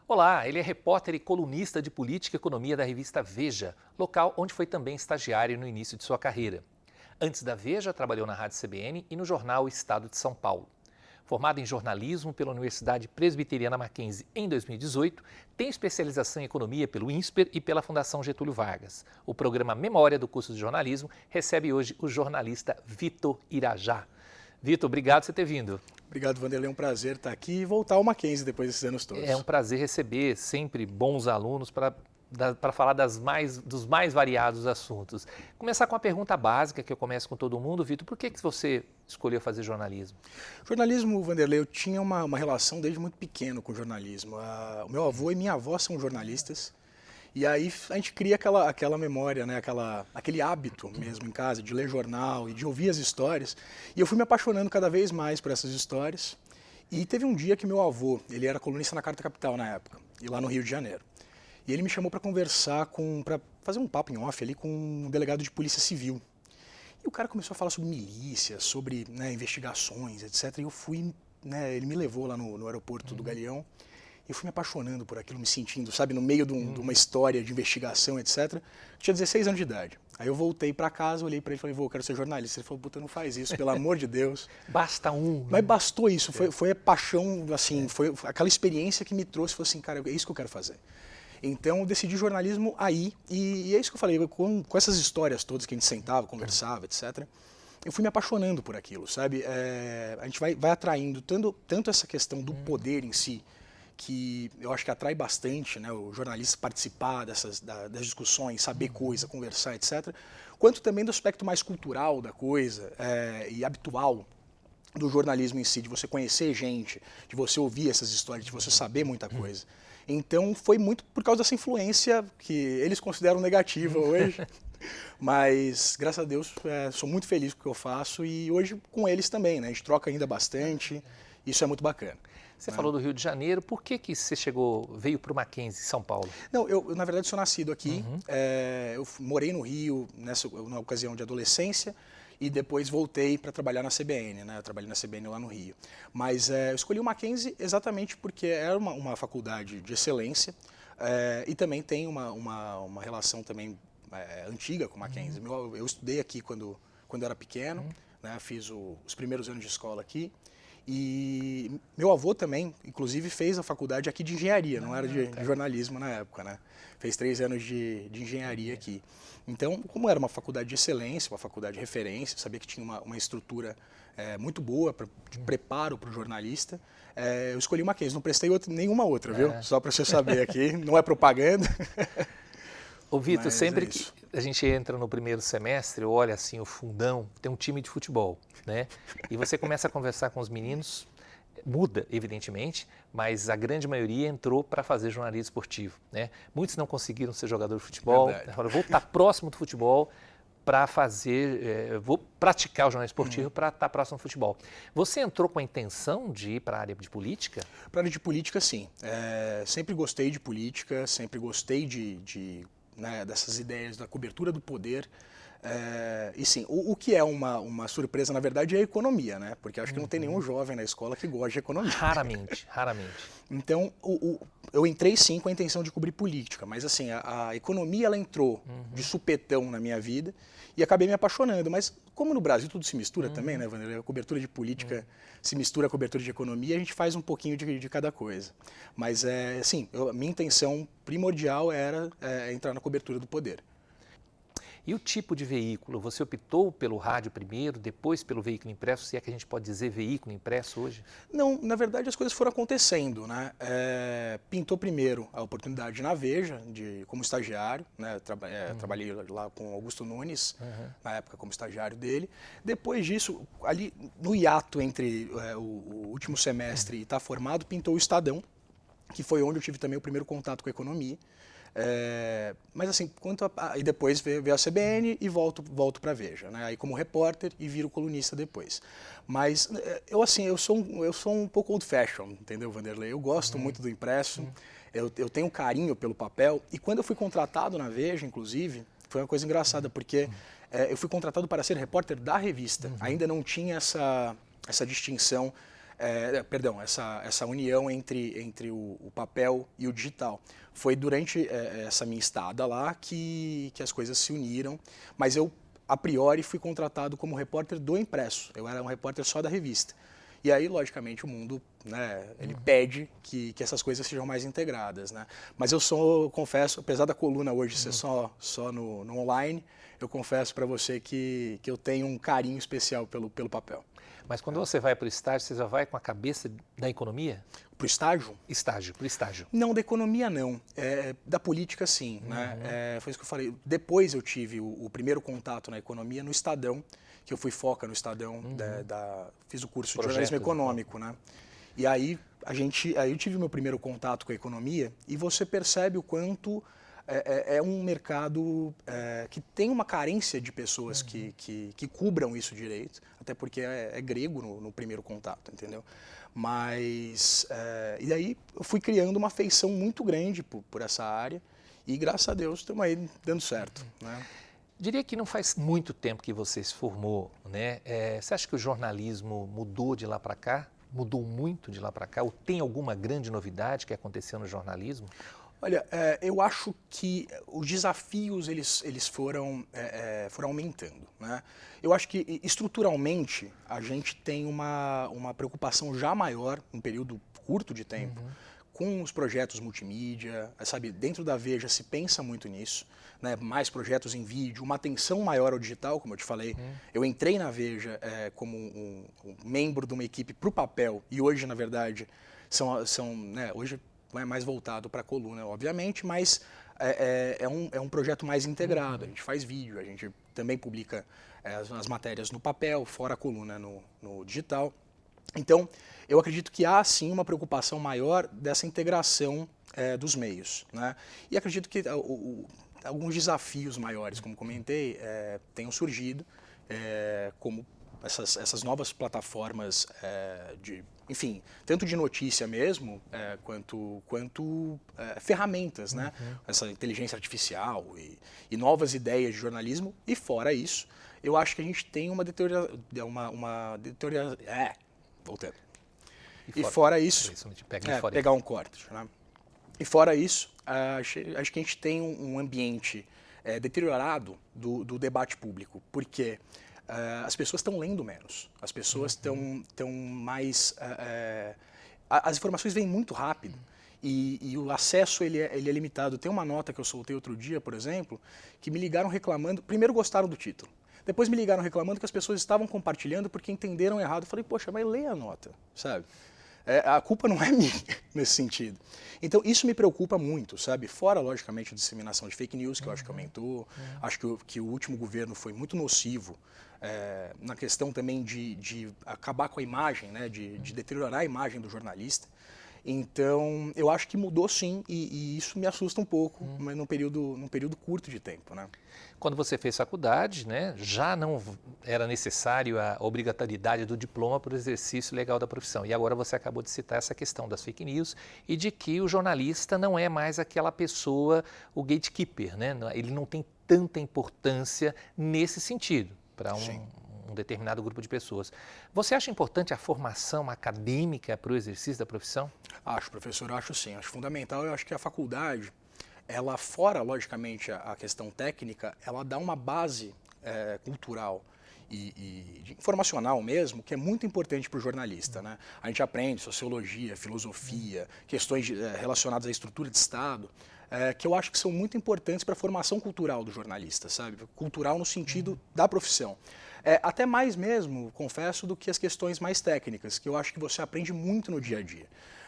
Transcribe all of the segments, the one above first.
Olá, ele é repórter e colunista de política e economia da revista Veja, local onde foi também estagiário no início de sua carreira. Antes da Veja, trabalhou na Rádio CBN e no jornal Estado de São Paulo. Formado em jornalismo pela Universidade Presbiteriana Mackenzie em 2018, tem especialização em economia pelo INSPER e pela Fundação Getúlio Vargas. O programa Memória do curso de jornalismo recebe hoje o jornalista Vitor Irajá. Vitor, obrigado por você ter vindo. Obrigado, Vanderlei. É um prazer estar aqui e voltar ao Mackenzie depois desses anos todos. É um prazer receber sempre bons alunos para falar dos mais variados assuntos. Começar com uma pergunta básica que eu começo com todo mundo. Vitor, por que você escolheu fazer jornalismo? Jornalismo, Vanderlei, eu tinha uma relação desde muito pequeno com jornalismo. O meu avô e minha avó são jornalistas. E aí a gente cria aquela memória, né? Aquele hábito mesmo em casa de ler jornal e de ouvir as histórias. E eu fui me apaixonando cada vez mais por essas histórias. E teve um dia que meu avô, ele era colunista na Carta Capital na época, e lá no Rio de Janeiro. E ele me chamou para conversar, para fazer um papo em off ali com um delegado de polícia civil. E o cara começou a falar sobre milícia, sobre, né, investigações, etc. E eu fui, né, ele me levou lá no aeroporto do Galeão. Eu fui me apaixonando por aquilo, me sentindo, sabe, no meio de uma história de investigação, etc. Eu tinha 16 anos de idade. Aí eu voltei para casa, olhei para ele e falei, vô, eu quero ser jornalista. Ele falou, puta, não faz isso, pelo amor de Deus. Basta um. Mas bastou isso, foi a paixão, assim, foi aquela experiência que me trouxe, falei assim, cara, é isso que eu quero fazer. Então eu decidi jornalismo aí, e é isso que eu falei, com essas histórias todas que a gente sentava, conversava, etc., eu fui me apaixonando por aquilo, sabe? A gente vai atraindo tanto essa questão do poder em si, que eu acho que atrai bastante, né, o jornalista participar das discussões, saber coisa, conversar, etc., quanto também do aspecto mais cultural da coisa e habitual do jornalismo em si, de você conhecer gente, de você ouvir essas histórias, de você saber muita coisa. Então foi muito por causa dessa influência que eles consideram negativa hoje, mas graças a Deus sou muito feliz com o que eu faço e hoje com eles também, né, a gente troca ainda bastante, isso é muito bacana. Você falou do Rio de Janeiro, por que você veio para o Mackenzie, São Paulo? Não, eu na verdade sou nascido aqui, eu morei no Rio na ocasião de adolescência e depois voltei para trabalhar na CBN, né? Eu trabalhei na CBN lá no Rio. Mas eu escolhi o Mackenzie exatamente porque era uma faculdade de excelência e também tem uma relação também antiga com o Mackenzie. Eu estudei aqui quando era pequeno, né? Fiz os primeiros anos de escola aqui. E meu avô também, inclusive, fez a faculdade aqui de engenharia, não era de jornalismo na época, né? Fez 3 anos de engenharia aqui. Então, como era uma faculdade de excelência, uma faculdade de referência, sabia que tinha uma estrutura muito boa de preparo para o jornalista, eu escolhi o Mackenzie, não prestei nenhuma outra, viu? Só para você saber aqui, não é propaganda. Ô Vitor, sempre que a gente entra no primeiro semestre, olha assim o fundão, tem um time de futebol, né? E você começa a conversar com os meninos, muda, evidentemente, mas a grande maioria entrou para fazer jornalismo esportivo, né? Muitos não conseguiram ser jogador de futebol, agora vou estar próximo do futebol para vou praticar o jornalismo esportivo para estar próximo do futebol. Você entrou com a intenção de ir para a área de política? Para a área de política, sim. Sempre gostei de política, sempre gostei né, dessas ideias da cobertura do poder. E sim, o que é uma surpresa, na verdade, é a economia, né? Porque acho que não tem nenhum jovem na escola que goste de economia. Raramente. Então, eu entrei sim com a intenção de cobrir política, mas assim, a economia ela entrou de supetão na minha vida e acabei me apaixonando. Mas como no Brasil tudo se mistura também, né, Vanderlei? A cobertura de política se mistura a cobertura de economia, a gente faz um pouquinho de cada coisa. Mas, assim, minha intenção primordial era entrar na cobertura do poder. E o tipo de veículo? Você optou pelo rádio primeiro, depois pelo veículo impresso, se é que a gente pode dizer veículo impresso hoje? Não, na verdade as coisas foram acontecendo, né? Pintou primeiro a oportunidade na Veja, como estagiário, né? Trabalhei lá com Augusto Nunes, na época como estagiário dele. Depois disso, ali no hiato entre o último semestre e estar formado, pintou o Estadão, que foi onde eu tive também o primeiro contato com a economia. Mas assim, e depois veio a CBN e volto para a Veja, né? Aí como repórter e viro colunista depois. Mas eu sou um pouco old fashion, entendeu, Vanderlei? Eu gosto muito do impresso, eu tenho carinho pelo papel e quando eu fui contratado na Veja, inclusive, foi uma coisa engraçada porque eu fui contratado para ser repórter da revista. Ainda não tinha essa distinção Perdão, essa união entre o papel e o digital. Foi durante essa minha estada lá que as coisas se uniram, mas eu, a priori, fui contratado como repórter do impresso. Eu era um repórter só da revista. E aí, logicamente, o mundo, né, ele pede que essas coisas sejam mais integradas, né? Mas eu confesso, apesar da coluna hoje ser só no online, eu confesso para você que eu tenho um carinho especial pelo papel. Mas quando você vai para o estágio, você já vai com a cabeça da economia? Para o estágio? Para o estágio. Não, da economia não. Da política sim. Né? Foi isso que eu falei. Depois eu tive o primeiro contato na economia no Estadão, que eu fui foca no Estadão, fiz o curso de jornalismo econômico. Né? E aí eu tive o meu primeiro contato com a economia e você percebe o quanto é um mercado que tem uma carência de pessoas que cubram isso direito, até porque é grego no primeiro contato, entendeu? Mas, e daí eu fui criando uma afeição muito grande por essa área e graças a Deus estamos aí dando certo. Né? Diria que não faz muito tempo que você se formou, né? Você acha que o jornalismo mudou de lá para cá? Mudou muito de lá para cá? Ou tem alguma grande novidade que aconteceu no jornalismo? Olha, eu acho que os desafios eles foram aumentando. Né? Eu acho que estruturalmente a gente tem uma preocupação já maior, num período curto de tempo, com os projetos multimídia, sabe? Dentro da Veja se pensa muito nisso, né? Mais projetos em vídeo, uma atenção maior ao digital, como eu te falei. Eu entrei na Veja como um membro de uma equipe para o papel e hoje, na verdade, né, hoje é mais voltado para a coluna, obviamente, mas é um projeto mais integrado. A gente faz vídeo, a gente também publica as matérias no papel, fora a coluna no digital. Então, eu acredito que há, sim, uma preocupação maior dessa integração dos meios. Né? E acredito que alguns desafios maiores, como comentei, tenham surgido, como essas novas plataformas enfim, tanto de notícia mesmo, quanto ferramentas, né? Essa inteligência artificial e novas ideias de jornalismo. E fora isso, eu acho que a gente tem uma voltando. E fora isso, pegar um corte. Né? E fora isso, acho que a gente tem um ambiente deteriorado do debate público, porque as pessoas estão lendo menos, as pessoas estão mais... as informações vêm muito rápido e o acesso ele é limitado. Tem uma nota que eu soltei outro dia, por exemplo, que me ligaram reclamando, primeiro gostaram do título, depois me ligaram reclamando que as pessoas estavam compartilhando porque entenderam errado. Eu falei, poxa, mas leia a nota, sabe? A culpa não é minha nesse sentido. Então, isso me preocupa muito, sabe? Fora, logicamente, a disseminação de fake news, que eu acho que aumentou. Acho que o último governo foi muito nocivo na questão também de acabar com a imagem, né? De deteriorar a imagem do jornalista. Então, eu acho que mudou sim, e isso me assusta um pouco, mas num período curto de tempo, né? Quando você fez faculdade, né, já não era necessário a obrigatoriedade do diploma para o exercício legal da profissão. E agora você acabou de citar essa questão das fake news e de que o jornalista não é mais aquela pessoa, o gatekeeper, né? Ele não tem tanta importância nesse sentido para um determinado grupo de pessoas. Você acha importante a formação acadêmica para o exercício da profissão? Acho, professor, acho sim. Acho fundamental. Eu acho que a faculdade, ela fora, logicamente, a questão técnica, ela dá uma base cultural e informacional mesmo, que é muito importante para o jornalista. Né? A gente aprende sociologia, filosofia, questões relacionadas à estrutura de Estado, que eu acho que são muito importantes para a formação cultural do jornalista, sabe? Cultural no sentido da profissão. Até mais mesmo, confesso, do que as questões mais técnicas, que eu acho que você aprende muito no dia a dia.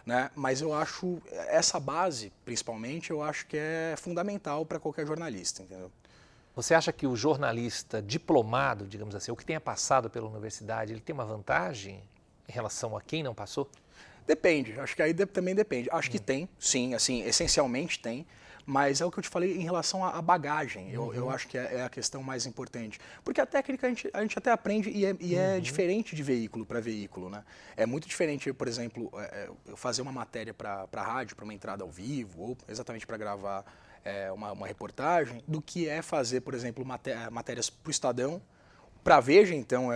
Né? Mas eu acho, essa base, principalmente, eu acho que é fundamental para qualquer jornalista, entendeu? Você acha que o jornalista diplomado, digamos assim, ou que tenha passado pela universidade, ele tem uma vantagem em relação a quem não passou? Depende, acho que aí também depende. Acho que tem, sim, assim, essencialmente tem, mas é o que eu te falei em relação à bagagem, eu acho que é a questão mais importante. Porque a técnica a gente até aprende e é diferente de veículo para veículo, né? É muito diferente, por exemplo, eu fazer uma matéria para rádio, para uma entrada ao vivo, ou exatamente para gravar uma reportagem, do que é fazer, por exemplo, matérias para o Estadão. Para a Veja, então,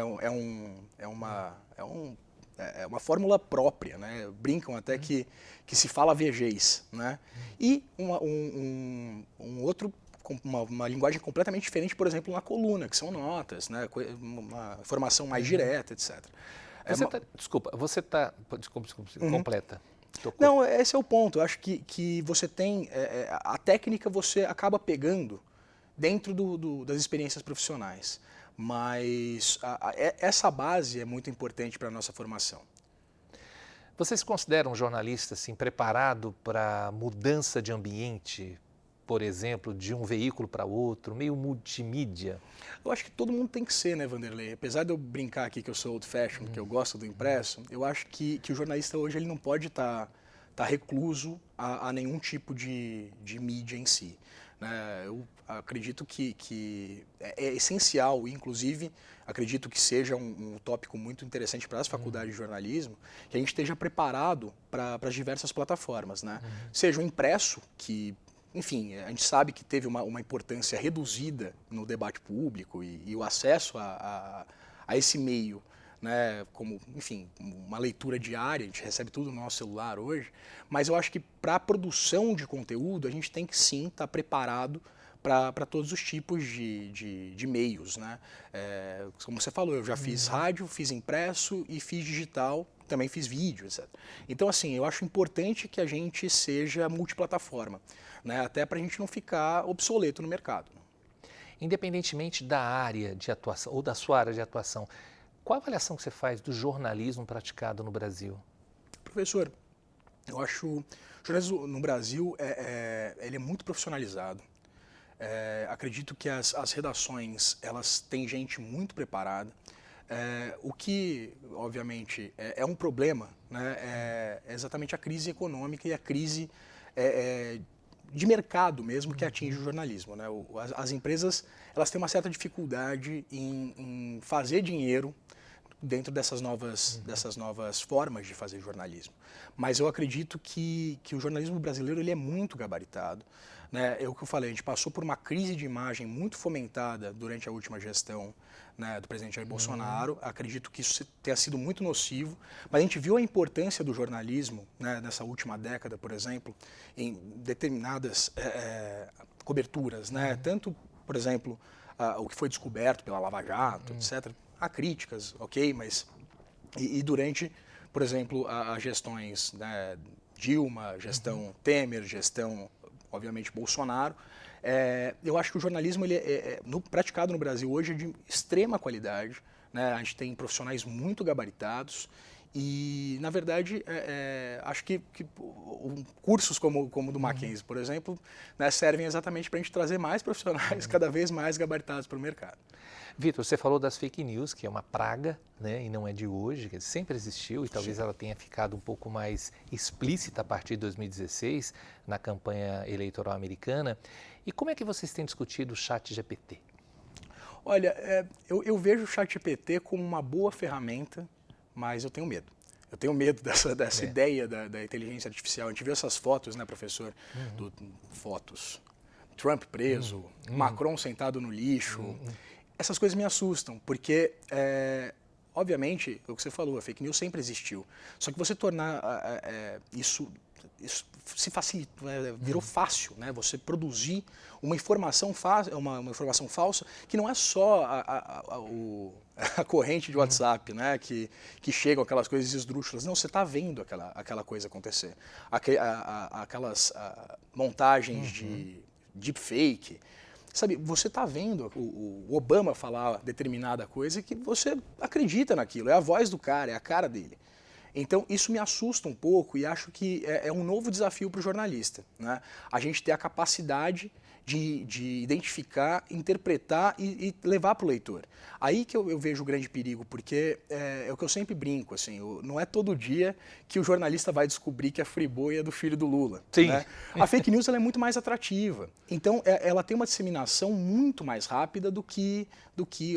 é uma fórmula própria, né? Brincam até que se fala vegês, né? E um outro, uma linguagem completamente diferente, por exemplo, na coluna, que são notas, né? Uma informação mais direta, etc. Desculpa, completa. Não, esse é o ponto. Eu acho que você tem, a técnica você acaba pegando dentro das experiências profissionais, mas essa base é muito importante para a nossa formação. Você se considera um jornalista assim, preparado para mudança de ambiente, por exemplo, de um veículo para outro, meio multimídia? Eu acho que todo mundo tem que ser, né, Vanderlei? Apesar de eu brincar aqui que eu sou old fashion, que eu gosto do impresso, eu acho que o jornalista hoje ele não pode estar recluso a nenhum tipo de mídia em si. Né? Eu acredito que é essencial, inclusive acredito que seja um tópico muito interessante para as faculdades de jornalismo, que a gente esteja preparado para as diversas plataformas. Né? Seja o impresso, que enfim, a gente sabe que teve uma importância reduzida no debate público e o acesso a esse meio, né, como, enfim, uma leitura diária, a gente recebe tudo no nosso celular hoje, mas eu acho que para a produção de conteúdo a gente tem que sim estar preparado para todos os tipos de meios. Né? Como você falou, eu já fiz rádio, fiz impresso e fiz digital, também fiz vídeo, etc. Então, assim, eu acho importante que a gente seja multiplataforma, né? Até para a gente não ficar obsoleto no mercado. Independentemente da área de atuação ou da sua área de atuação, qual a avaliação que você faz do jornalismo praticado no Brasil? Professor, eu acho o jornalismo no Brasil ele é muito profissionalizado. Acredito que as redações elas têm gente muito preparada. O que, obviamente, é um problema, né, é exatamente a crise econômica e a crise de mercado mesmo que atinge o jornalismo. Né? As empresas elas têm uma certa dificuldade em fazer dinheiro dentro dessas novas formas de fazer jornalismo. Mas eu acredito que o jornalismo brasileiro ele é muito gabaritado. Né? É o que eu falei, a gente passou por uma crise de imagem muito fomentada durante a última gestão, né, do presidente Jair Bolsonaro. Acredito que isso tenha sido muito nocivo, mas a gente viu a importância do jornalismo, né, nessa última década, por exemplo, em determinadas coberturas. Né? Tanto, por exemplo, o que foi descoberto pela Lava Jato, etc., há críticas, ok, mas e durante, por exemplo, as gestões, né, Dilma, gestão Temer, gestão, obviamente, Bolsonaro, eu acho que o jornalismo ele praticado no Brasil hoje é de extrema qualidade, né? A gente tem profissionais muito gabaritados e, na verdade, acho que cursos como o do Mackenzie, por exemplo, né, servem exatamente para a gente trazer mais profissionais cada vez mais gabaritados para o mercado. Vitor, você falou das fake news, que é uma praga, né, e não é de hoje, que sempre existiu e talvez ela tenha ficado um pouco mais explícita a partir de 2016, na campanha eleitoral americana. E como é que vocês têm discutido o ChatGPT? Olha, eu vejo o ChatGPT como uma boa ferramenta, mas eu tenho medo. Eu tenho medo dessa ideia da inteligência artificial. A gente viu essas fotos, né, professor? Fotos. Trump preso, Macron sentado no lixo. Essas coisas me assustam, porque, obviamente, o que você falou, a fake news sempre existiu. Só que você tornar isso se facilita, virou fácil, né? Você produzir uma informação uma informação falsa que não é só a corrente de WhatsApp, né? Que chegam aquelas coisas esdrúxulas. Não, você está vendo aquela coisa acontecer. Aquelas montagens de deepfake. Sabe, você está vendo o Obama falar determinada coisa que você acredita naquilo, é a voz do cara, é a cara dele. Então, isso me assusta um pouco e acho que é um novo desafio para o jornalista. Né? A gente ter a capacidade de identificar, interpretar e levar para o leitor. Aí que eu vejo o grande perigo, porque é o que eu sempre brinco, assim, não é todo dia que o jornalista vai descobrir que a Friboi é do filho do Lula. Sim. Né? A fake news ela é muito mais atrativa. Então, ela tem uma disseminação muito mais rápida do que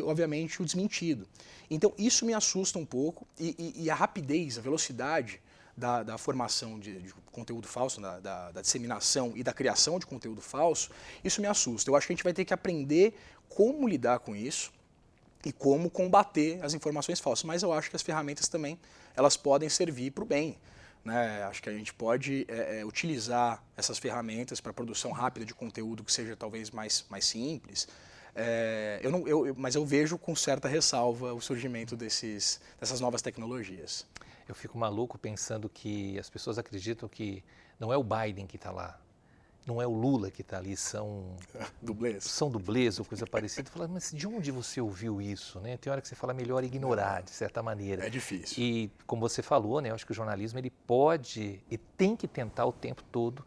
obviamente, o desmentido. Então, isso me assusta um pouco e a rapidez, a velocidade da formação de conteúdo falso, da disseminação e da criação de conteúdo falso, isso me assusta. Eu acho que a gente vai ter que aprender como lidar com isso e como combater as informações falsas. Mas eu acho que as ferramentas também elas podem servir para o bem. Né? Acho que a gente pode utilizar essas ferramentas para produção rápida de conteúdo que seja talvez mais simples. Mas eu vejo com certa ressalva o surgimento dessas novas tecnologias. Eu fico maluco pensando que as pessoas acreditam que não é o Biden que está lá, não é o Lula que está ali, são dublês ou coisa parecida. Fala, mas de onde você ouviu isso? Né? Tem hora que você fala melhor ignorar, de certa maneira. É difícil. E como você falou, né, eu acho que o jornalismo ele pode e tem que tentar o tempo todo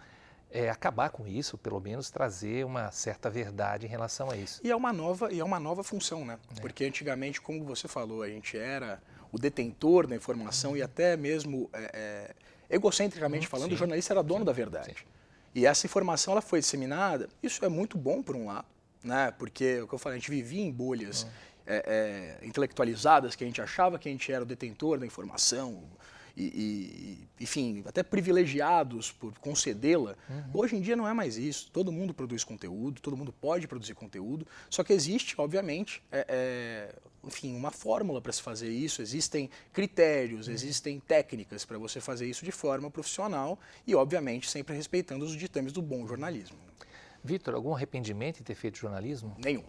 acabar com isso, pelo menos trazer uma certa verdade em relação a isso. E é uma nova função, né? Porque antigamente, como você falou, a gente era o detentor da informação e até mesmo egocentricamente falando, o jornalista era dono da verdade. Sim. E essa informação ela foi disseminada, isso é muito bom por um lado, né? Porque, o que eu falei, a gente vivia em bolhas intelectualizadas, que a gente achava que a gente era o detentor da informação, enfim, até privilegiados por concedê-la. Hoje em dia não é mais isso, todo mundo produz conteúdo, todo mundo pode produzir conteúdo, só que existe, obviamente, enfim, uma fórmula para se fazer isso, existem critérios, existem técnicas para você fazer isso de forma profissional e, obviamente, sempre respeitando os ditames do bom jornalismo. Vitor, algum arrependimento em ter feito jornalismo? Nenhum.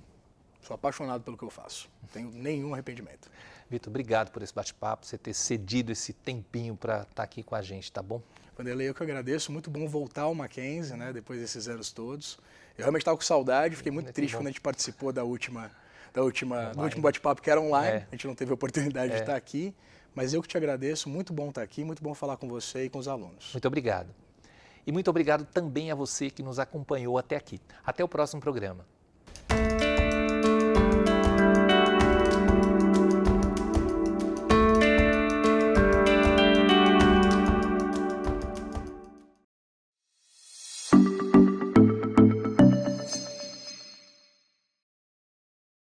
Sou apaixonado pelo que eu faço. Não tenho nenhum arrependimento. Vitor, obrigado por esse bate-papo, você ter cedido esse tempinho para estar aqui com a gente, tá bom? Vanderlei, eu que agradeço. Muito bom voltar ao Mackenzie, né, depois desses anos todos. Eu realmente estava com saudade, fiquei muito triste quando a gente participou do último bate-papo que era online. A gente não teve a oportunidade de estar aqui, mas eu que te agradeço. Muito bom estar aqui, muito bom falar com você e com os alunos. Muito obrigado. E muito obrigado também a você que nos acompanhou até aqui. Até o próximo programa.